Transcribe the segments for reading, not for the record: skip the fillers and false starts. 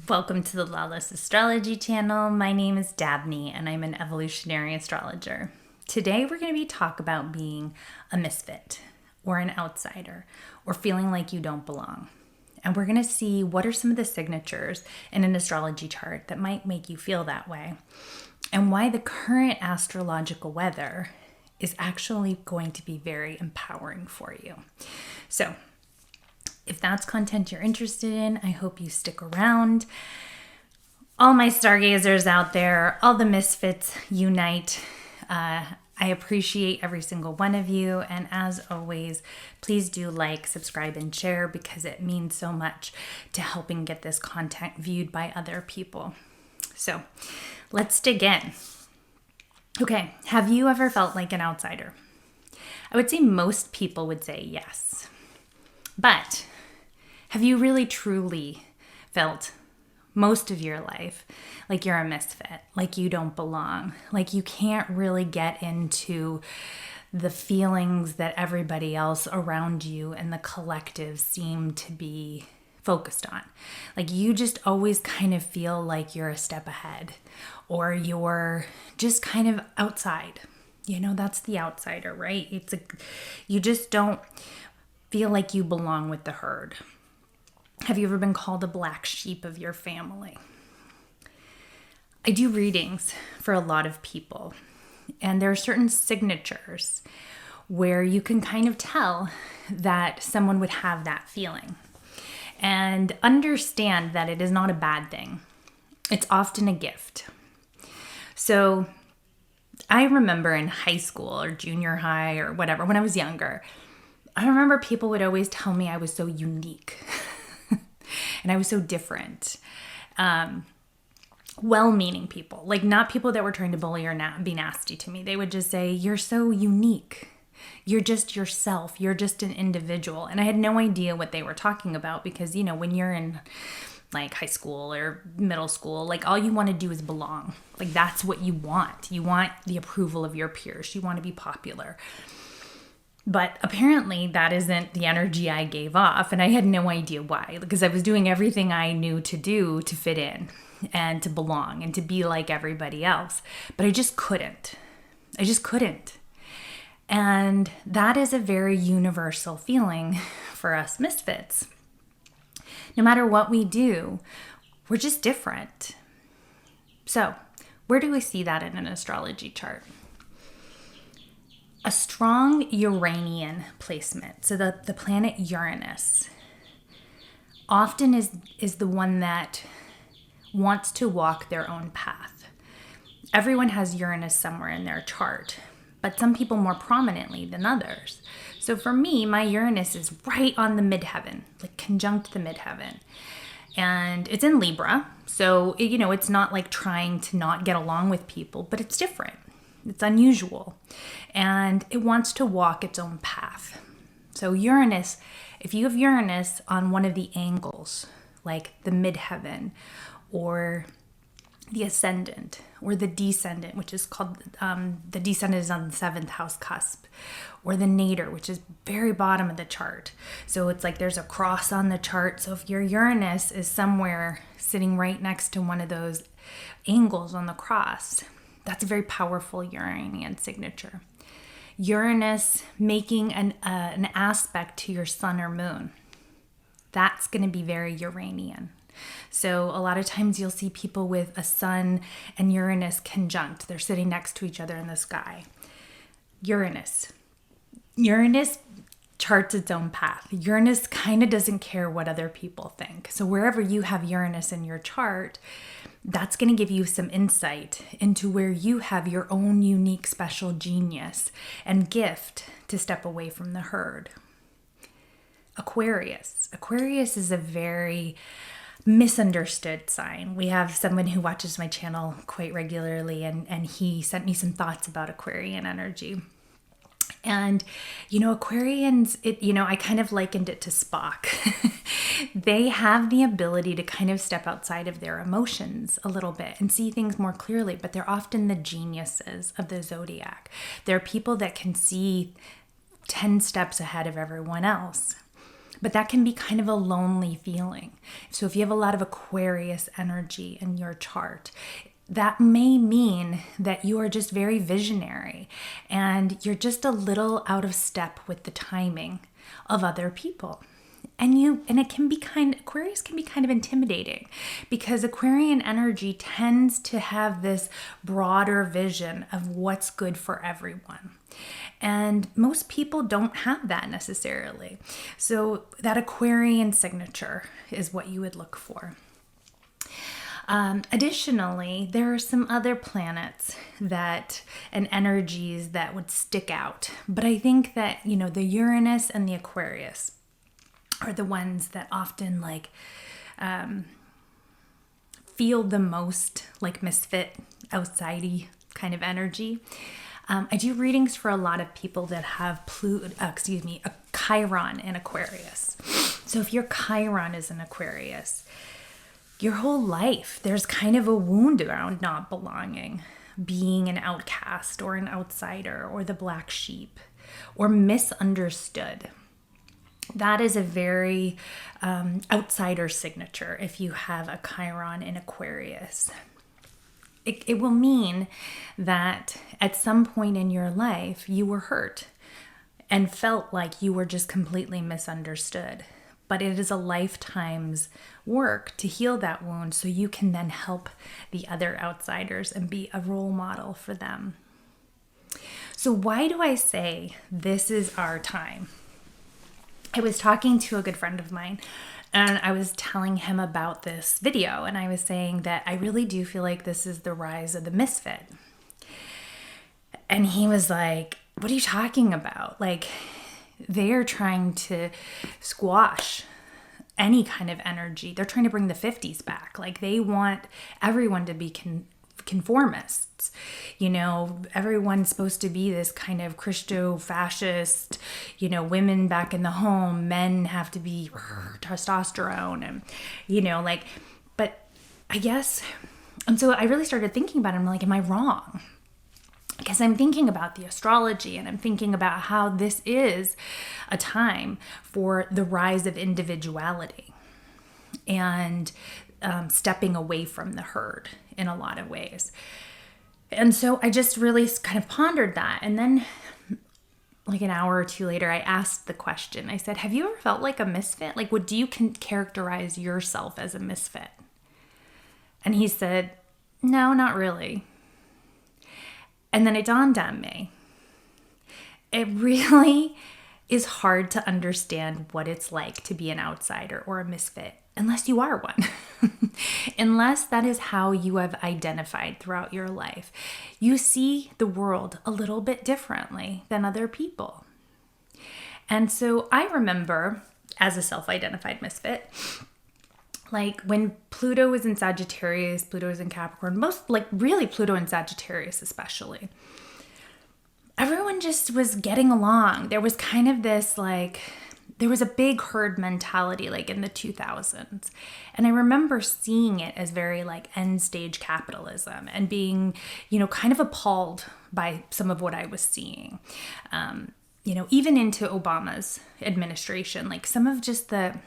Welcome to the Lawless Astrology channel. My name is Dabney and I'm an evolutionary astrologer. Today we're going to be talking about being a misfit or an outsider or feeling like you don't belong. And we're going to see what are some of the signatures in an astrology chart that might make you feel that way and why the current astrological weather is actually going to be very empowering for you. So, if that's content you're interested in, I hope you stick around. All my stargazers out there, all the misfits unite. I appreciate every single one of you. And as always, please do like, subscribe, and share because it means so much to helping get this content viewed by other people. So let's dig in. Okay, have you ever felt like an outsider? I would say most people would say yes. But have you really truly felt most of your life like you're a misfit, like you don't belong, like you can't really get into the feelings that everybody else around you and the collective seem to be focused on? Like you just always kind of feel like you're a step ahead or you're just kind of outside. You know, that's the outsider, right? You just don't feel like you belong with the herd. Have you ever been called a black sheep of your family? I do readings for a lot of people, and there are certain signatures where you can kind of tell that someone would have that feeling. And understand that it is not a bad thing. It's often a gift. So I remember in high school or junior high or whatever, when I was younger, I remember people would always tell me I was so unique. And I was so different. Well-meaning people, like not people that were trying to bully or be nasty to me. They would just say, you're so unique. You're just yourself. You're just an individual. And I had no idea what they were talking about because, you know, when you're in like high school or middle school, like all you want to do is belong. Like that's what you want. You want the approval of your peers. You want to be popular. But apparently that isn't the energy I gave off. And I had no idea why, because I was doing everything I knew to do to fit in and to belong and to be like everybody else. But I just couldn't. And that is a very universal feeling for us misfits. No matter what we do, we're just different. So where do we see that in an astrology chart? A strong Uranian placement, so the planet Uranus, often is the one that wants to walk their own path. Everyone has Uranus somewhere in their chart, but some people more prominently than others. So for me, my Uranus is right on the midheaven, like conjunct the midheaven. And it's in Libra, so it's not like trying to not get along with people, but it's different. It's unusual, and it wants to walk its own path. So Uranus, if you have Uranus on one of the angles, like the midheaven or the ascendant or the descendant, which is called, the descendant is on the 7th house cusp, or the nadir, which is very bottom of the chart. So it's like there's a cross on the chart. So if your Uranus is somewhere sitting right next to one of those angles on the cross, that's a very powerful Uranian signature. Uranus making an aspect to your sun or moon. That's going to be very Uranian. So a lot of times you'll see people with a sun and Uranus conjunct. They're sitting next to each other in the sky. Uranus charts its own path. Uranus kind of doesn't care what other people think. So wherever you have Uranus in your chart, that's going to give you some insight into where you have your own unique special genius and gift to step away from the herd. Aquarius is a very misunderstood sign. We have someone who watches my channel quite regularly, and he sent me some thoughts about Aquarian energy. And, Aquarians, I kind of likened it to Spock. They have the ability to kind of step outside of their emotions a little bit and see things more clearly, but they're often the geniuses of the zodiac. They're people that can see 10 steps ahead of everyone else. But that can be kind of a lonely feeling. So if you have a lot of Aquarius energy in your chart, that may mean that you are just very visionary and you're just a little out of step with the timing of other people. And it can be Aquarius can be kind of intimidating because Aquarian energy tends to have this broader vision of what's good for everyone. And most people don't have that necessarily. So that Aquarian signature is what you would look for. Additionally, there are some other planets and energies that would stick out. But I think that, the Uranus and the Aquarius are the ones that often feel the most like misfit, outsidey kind of energy. I do readings for a lot of people that have a Chiron in Aquarius. So if your Chiron is in Aquarius, your whole life, there's kind of a wound around not belonging, being an outcast or an outsider or the black sheep or misunderstood. That is a very outsider signature if you have a Chiron in Aquarius. It will mean that at some point in your life, you were hurt and felt like you were just completely misunderstood. But it is a lifetime's work to heal that wound so you can then help the other outsiders and be a role model for them. So why do I say this is our time? I was talking to a good friend of mine and I was telling him about this video and I was saying that I really do feel like this is the rise of the misfit. And he was like, what are you talking about? Like, they're trying to squash any kind of energy. They're trying to bring the 50s back. Like, they want everyone to be conformists. Everyone's supposed to be this kind of Christo-fascist, women back in the home, men have to be testosterone and, but I guess, and so I really started thinking about it. I'm like, am I wrong? Because I'm thinking about the astrology and I'm thinking about how this is a time for the rise of individuality and stepping away from the herd in a lot of ways. And so I just really kind of pondered that. And then like an hour or two later, I asked the question. I said, have you ever felt like a misfit? Like, do you characterize yourself as a misfit? And he said, no, not really. And then it dawned on me. It really is hard to understand what it's like to be an outsider or a misfit unless you are one. Unless that is how you have identified throughout your life. You see the world a little bit differently than other people. And so I remember, as a self-identified misfit, like when Pluto was in Sagittarius, Pluto was in Capricorn, really Pluto in Sagittarius especially, everyone just was getting along. There was kind of this there was a big herd mentality in the 2000s. And I remember seeing it as very end stage capitalism and being, kind of appalled by some of what I was seeing. Even into Obama's administration, some of just the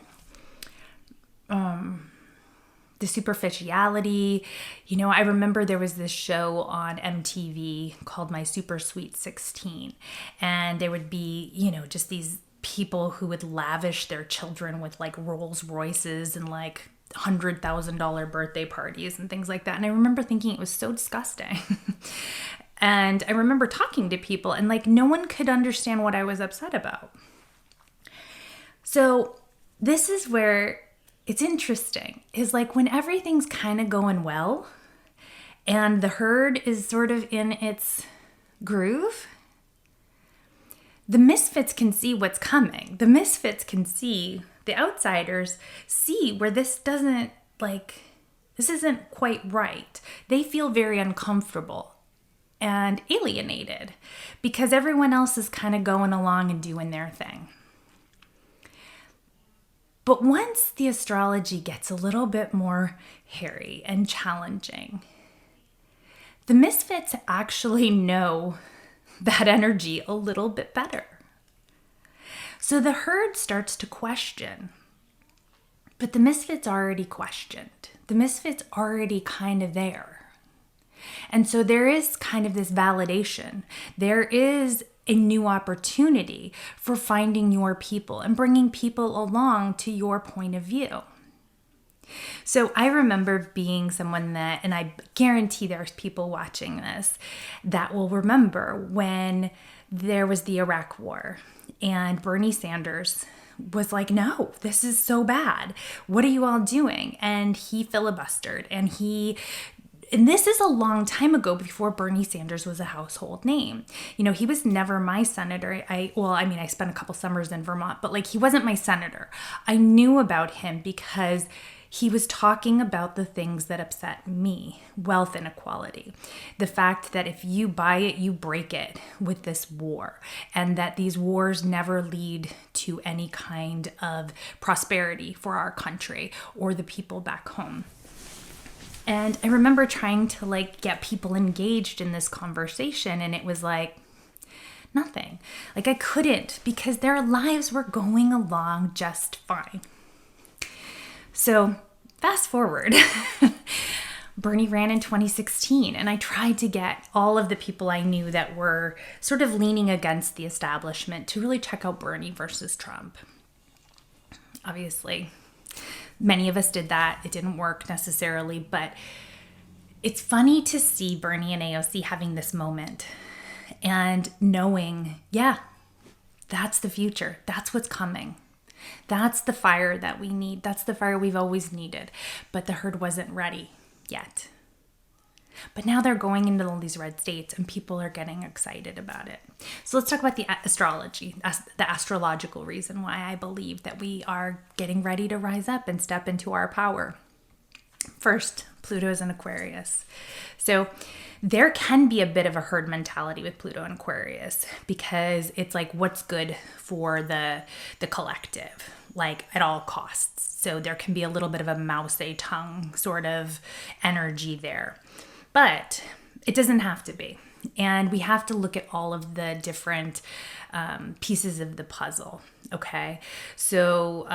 superficiality. I remember there was this show on MTV called My Super Sweet 16. And there would be, just these people who would lavish their children with Rolls Royces and $100,000 birthday parties and things like that. And I remember thinking it was so disgusting. And I remember talking to people and no one could understand what I was upset about. So this is where it's interesting, is when everything's kind of going well and the herd is sort of in its groove, the misfits can see what's coming. The misfits can see, the outsiders see where this isn't quite right. They feel very uncomfortable and alienated because everyone else is kind of going along and doing their thing. But once the astrology gets a little bit more hairy and challenging, the misfits actually know that energy a little bit better. So the herd starts to question, but the misfits already questioned. The misfits already kind of there. And so there is kind of this validation. There is a new opportunity for finding your people and bringing people along to your point of view. So I remember being someone that, and I guarantee there's people watching this that will remember when there was the Iraq War and Bernie Sanders was like, no, this is so bad. What are you all doing? And he filibustered and this is a long time ago before Bernie Sanders was a household name. You know, he was never my senator. I spent a couple summers in Vermont, but like he wasn't my senator. I knew about him because he was talking about the things that upset me, wealth inequality, the fact that if you buy it, you break it with this war, and that these wars never lead to any kind of prosperity for our country or the people back home. And I remember trying to like get people engaged in this conversation, and it was like nothing. Like I couldn't, because their lives were going along just fine. So fast forward, Bernie ran in 2016, and I tried to get all of the people I knew that were sort of leaning against the establishment to really check out Bernie versus Trump. Obviously, many of us did that. It didn't work necessarily, but it's funny to see Bernie and AOC having this moment and knowing, yeah, that's the future. That's what's coming. That's the fire that we need. That's the fire we've always needed. But the herd wasn't ready yet. But now they're going into all these red states and people are getting excited about it. So let's talk about the astrology, the astrological reason why I believe that we are getting ready to rise up and step into our power. First, Pluto is in Aquarius. So there can be a bit of a herd mentality with Pluto and Aquarius because it's like what's good for the collective, like at all costs. So there can be a little bit of a mouse a tongue sort of energy there. But it doesn't have to be. And we have to look at all of the different pieces of the puzzle, okay? So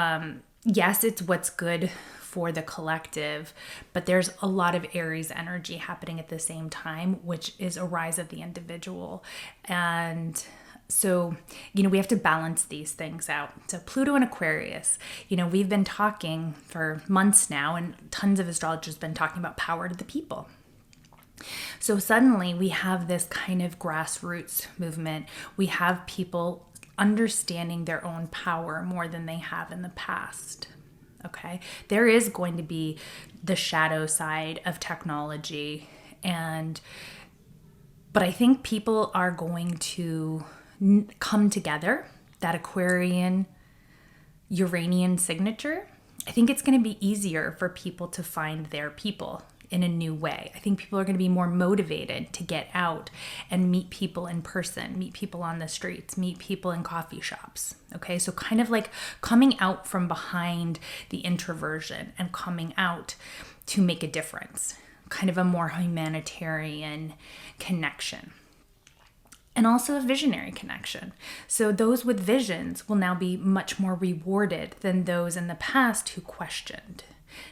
yes, it's what's good for the collective, but there's a lot of Aries energy happening at the same time, which is a rise of the individual. And so, we have to balance these things out. So Pluto and Aquarius, we've been talking for months now, and tons of astrologers have been talking about power to the people. So suddenly we have this kind of grassroots movement. We have people understanding their own power more than they have in the past. Okay. There is going to be the shadow side of technology, but I think people are going to come together. That Aquarian Uranian signature, I think it's going to be easier for people to find their people in a new way. I think people are going to be more motivated to get out and meet people in person, meet people on the streets, meet people in coffee shops. Okay, so kind of like coming out from behind the introversion and coming out to make a difference, kind of a more humanitarian connection. And also a visionary connection. So those with visions will now be much more rewarded than those in the past who questioned.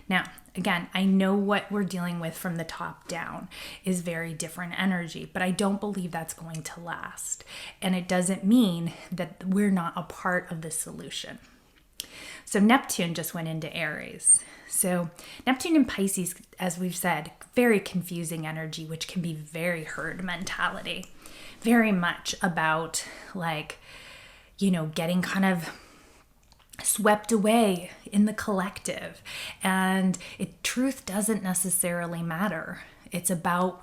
Now, again, I know what we're dealing with from the top down is very different energy, but I don't believe that's going to last. And it doesn't mean that we're not a part of the solution. So Neptune just went into Aries. So Neptune in Pisces, as we've said, very confusing energy, which can be very herd mentality. Very much about getting kind of swept away in the collective, and truth doesn't necessarily matter. It's about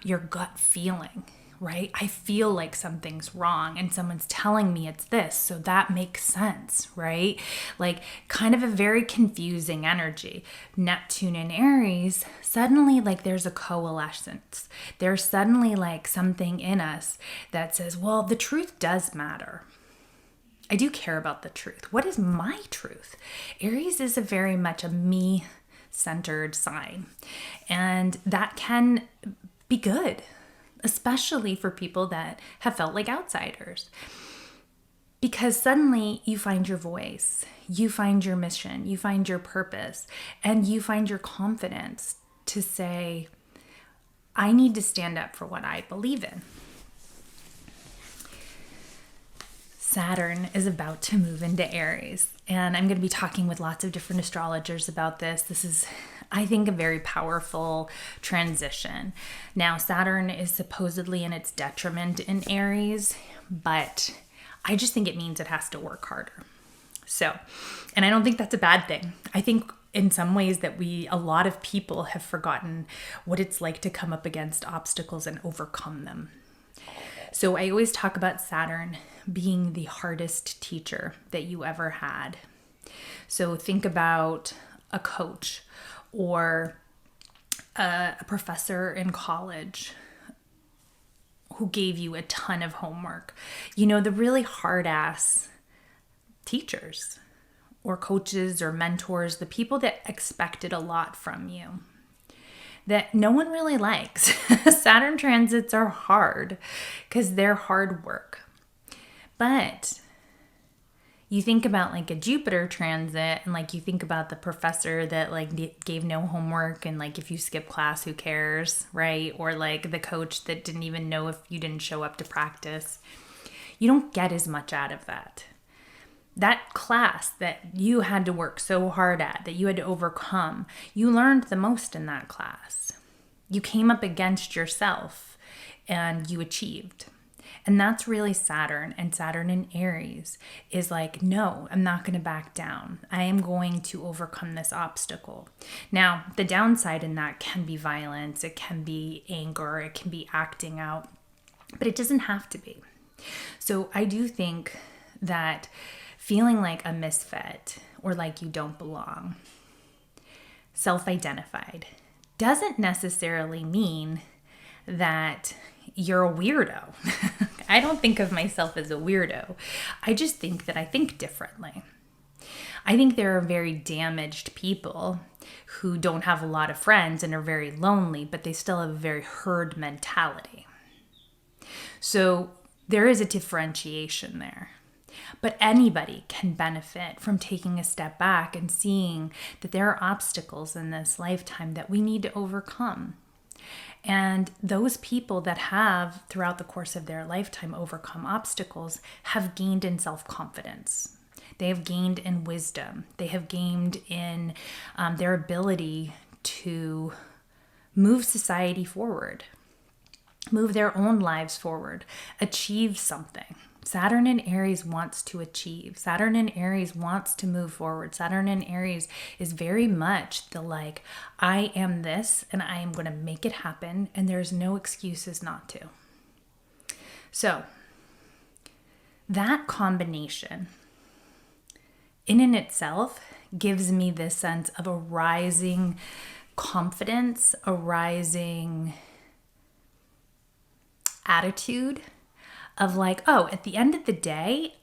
your gut feeling, right? I feel like something's wrong and someone's telling me it's this, so that makes sense, right? Like kind of a very confusing energy. Neptune in Aries, suddenly there's a coalescence. There's suddenly something in us that says, well, the truth does matter. I do care about the truth. What is my truth? Aries is very much a me-centered sign. And that can be good, especially for people that have felt like outsiders. Because suddenly you find your voice, you find your mission, you find your purpose, and you find your confidence to say, I need to stand up for what I believe in. Saturn is about to move into Aries, and I'm going to be talking with lots of different astrologers about this. This is, I think, a very powerful transition. Now, Saturn is supposedly in its detriment in Aries, but I just think it means it has to work harder. So, and I don't think that's a bad thing. I think in some ways that a lot of people have forgotten what it's like to come up against obstacles and overcome them. So I always talk about Saturn being the hardest teacher that you ever had. So think about a coach or a professor in college who gave you a ton of homework. You know, the really hard-ass teachers or coaches or mentors, the people that expected a lot from you that no one really likes. Saturn transits are hard because they're hard work. But you think about like a Jupiter transit and like you think about the professor that like gave no homework and like if you skip class, who cares, right? Or like the coach that didn't even know if you didn't show up to practice. You don't get as much out of that. That class that you had to work so hard at, that you had to overcome, you learned the most in that class. You came up against yourself and you achieved. And that's really Saturn, and Saturn in Aries is like, no, I'm not going to back down. I am going to overcome this obstacle. Now, the downside in that can be violence, it can be anger, it can be acting out, but it doesn't have to be. So I do think that feeling like a misfit or like you don't belong, self-identified, doesn't necessarily mean that you're a weirdo. I don't think of myself as a weirdo. I just think that I think differently. I think there are very damaged people who don't have a lot of friends and are very lonely, but they still have a very herd mentality. So there is a differentiation there. But anybody can benefit from taking a step back and seeing that there are obstacles in this lifetime that we need to overcome. And those people that have, throughout the course of their lifetime, overcome obstacles have gained in self-confidence. They have gained in wisdom. They have gained in their ability to move society forward, move their own lives forward, achieve something. Saturn in Aries wants to achieve. Saturn in Aries wants to move forward. Saturn in Aries is very much the like, I am this and I am going to make it happen and there's no excuses not to. So that combination in and itself gives me this sense of a rising confidence, a rising attitude of like, oh, at the end of the day,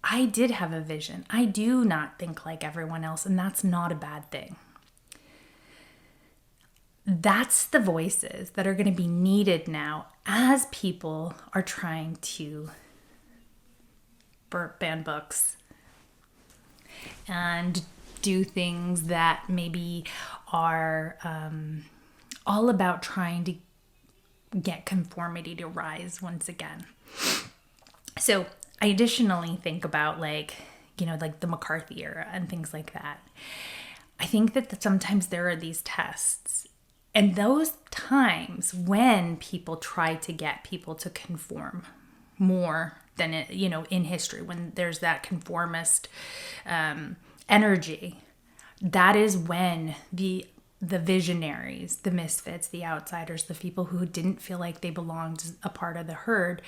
I did have a vision. I do not think like everyone else, and that's not a bad thing. That's the voices that are going to be needed now as people are trying to ban books and do things that maybe are all about trying to get conformity to rise once again. So I additionally think about like the McCarthy era and things like that. I think that sometimes there are these tests and those times when people try to get people to conform more than in history, when there's that conformist energy, that is when the visionaries, the misfits, the outsiders, the people who didn't feel like they belonged as a part of the herd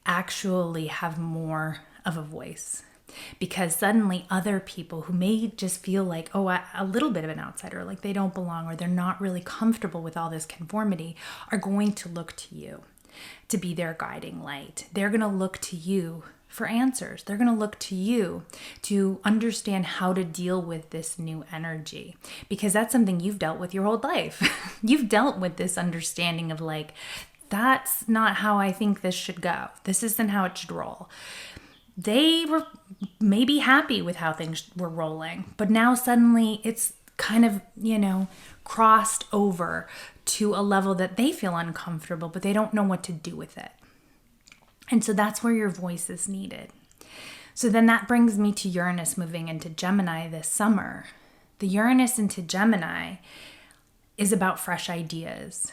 actually have more of a voice. Because suddenly other people who may just feel like, a little bit of an outsider, like they don't belong or they're not really comfortable with all this conformity, are going to look to you to be their guiding light. They're going to look to you for answers. They're going to look to you to understand how to deal with this new energy, because that's something you've dealt with your whole life. You've dealt with this understanding of like, that's not how I think this should go. This isn't how it should roll. they were maybe happy with how things were rolling, but now suddenly it's kind of, crossed over to a level that they feel uncomfortable, but they don't know what to do with it. And so that's where your voice is needed. So then that brings me to Uranus moving into Gemini this summer. The Uranus into Gemini is about fresh ideas.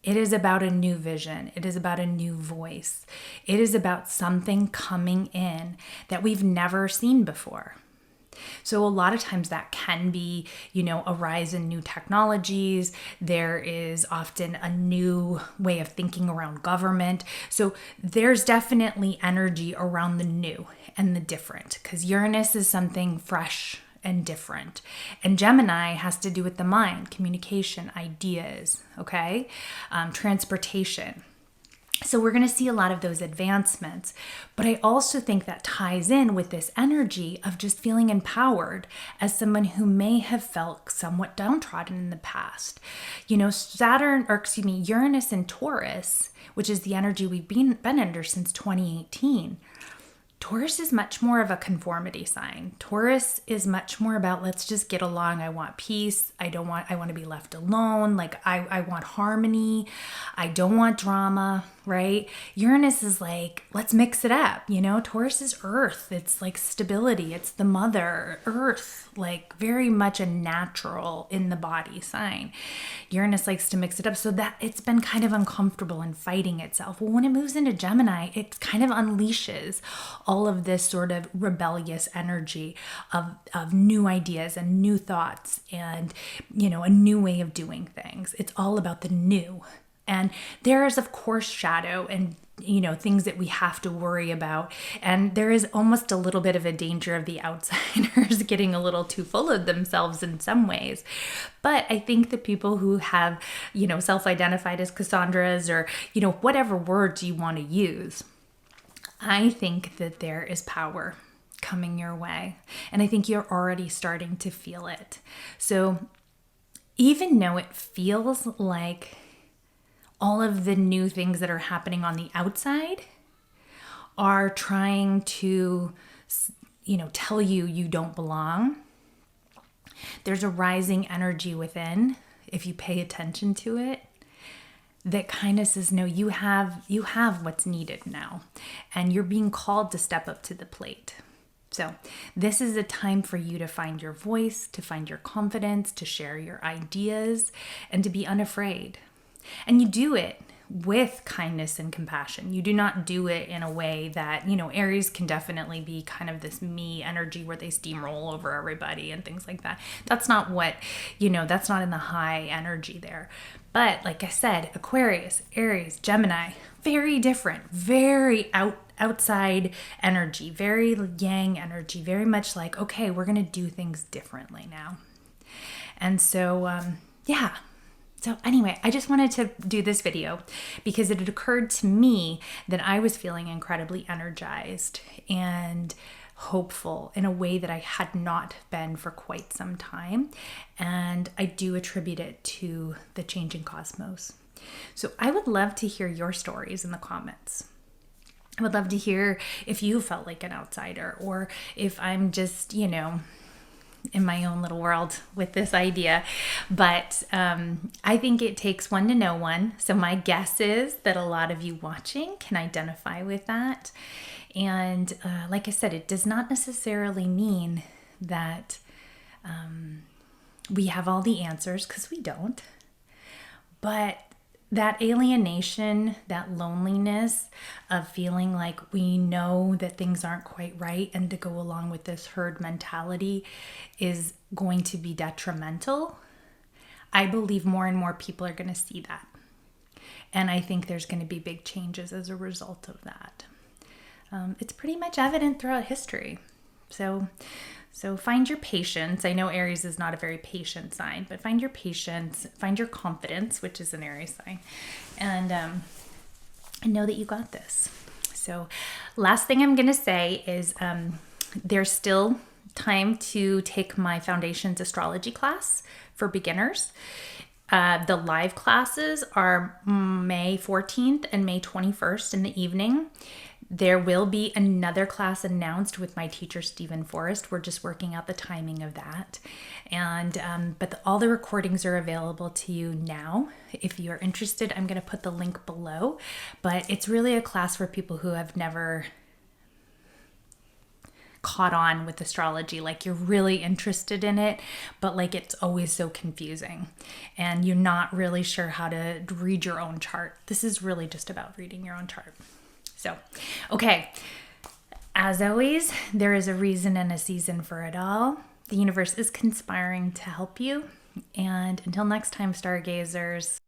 It is about a new vision. It is about a new voice. It is about something coming in that we've never seen before. So a lot of times that can be, a rise in new technologies. There is often a new way of thinking around government. So there's definitely energy around the new and the different, because Uranus is something fresh and different. And Gemini has to do with the mind, communication, ideas, okay? Transportation. So we're going to see a lot of those advancements. But I also think that ties in with this energy of just feeling empowered as someone who may have felt somewhat downtrodden in the past. Uranus and Taurus, which is the energy we've been under since 2018. Taurus is much more of a conformity sign. Taurus is much more about, let's just get along. I want peace. I want to be left alone. I want harmony. I don't want drama, right? Uranus is like, let's mix it up. Taurus is earth. It's like stability. It's the mother earth, like very much a natural in the body sign. Uranus likes to mix it up so that it's been kind of uncomfortable and fighting itself. Well, when it moves into Gemini, it kind of unleashes all of this sort of rebellious energy of new ideas and new thoughts and, a new way of doing things. It's all about the new. And there is, of course, shadow and, things that we have to worry about. And there is almost a little bit of a danger of the outsiders getting a little too full of themselves in some ways. But I think the people who have, self-identified as Cassandras or, whatever words you want to use, I think that there is power coming your way. And I think you're already starting to feel it. So even though it feels like all of the new things that are happening on the outside are trying to, tell you don't belong, there's a rising energy within, if you pay attention to it, that kind of says, no, you have what's needed now, and you're being called to step up to the plate. So this is a time for you to find your voice, to find your confidence, to share your ideas, and to be unafraid. And you do it with kindness and compassion. You do not do it in a way that, Aries can definitely be kind of this me energy where they steamroll over everybody and things like that. That's not what, that's not in the high energy there. But like I said, Aquarius, Aries, Gemini, very different, very outside energy, very yang energy, very much like, okay, we're going to do things differently now. And so, So anyway, I just wanted to do this video because it had occurred to me that I was feeling incredibly energized and hopeful in a way that I had not been for quite some time. And I do attribute it to the changing cosmos. So I would love to hear your stories in the comments. I would love to hear if you felt like an outsider or if I'm just, in my own little world with this idea. But I think it takes one to know one. So my guess is that a lot of you watching can identify with that. And like I said, it does not necessarily mean that we have all the answers, because we don't. But that alienation, that loneliness of feeling like we know that things aren't quite right and to go along with this herd mentality is going to be detrimental. I believe more and more people are going to see that. And I think there's going to be big changes as a result of that. It's pretty much evident throughout history. So find your patience. I know Aries is not a very patient sign, but find your patience, find your confidence, which is an Aries sign, and know that you got this. So last thing I'm going to say is there's still time to take my Foundations Astrology class for beginners. The live classes are May 14th and May 21st in the evening. There will be another class announced with my teacher, Steven Forrest. We're just working out the timing of that. And but all the recordings are available to you now. If you're interested, I'm going to put the link below. But it's really a class for people who have never caught on with astrology, like you're really interested in it, but like it's always so confusing and you're not really sure how to read your own chart. This is really just about reading your own chart. So, okay, as always, there is a reason and a season for it all. The universe is conspiring to help you. And until next time, stargazers.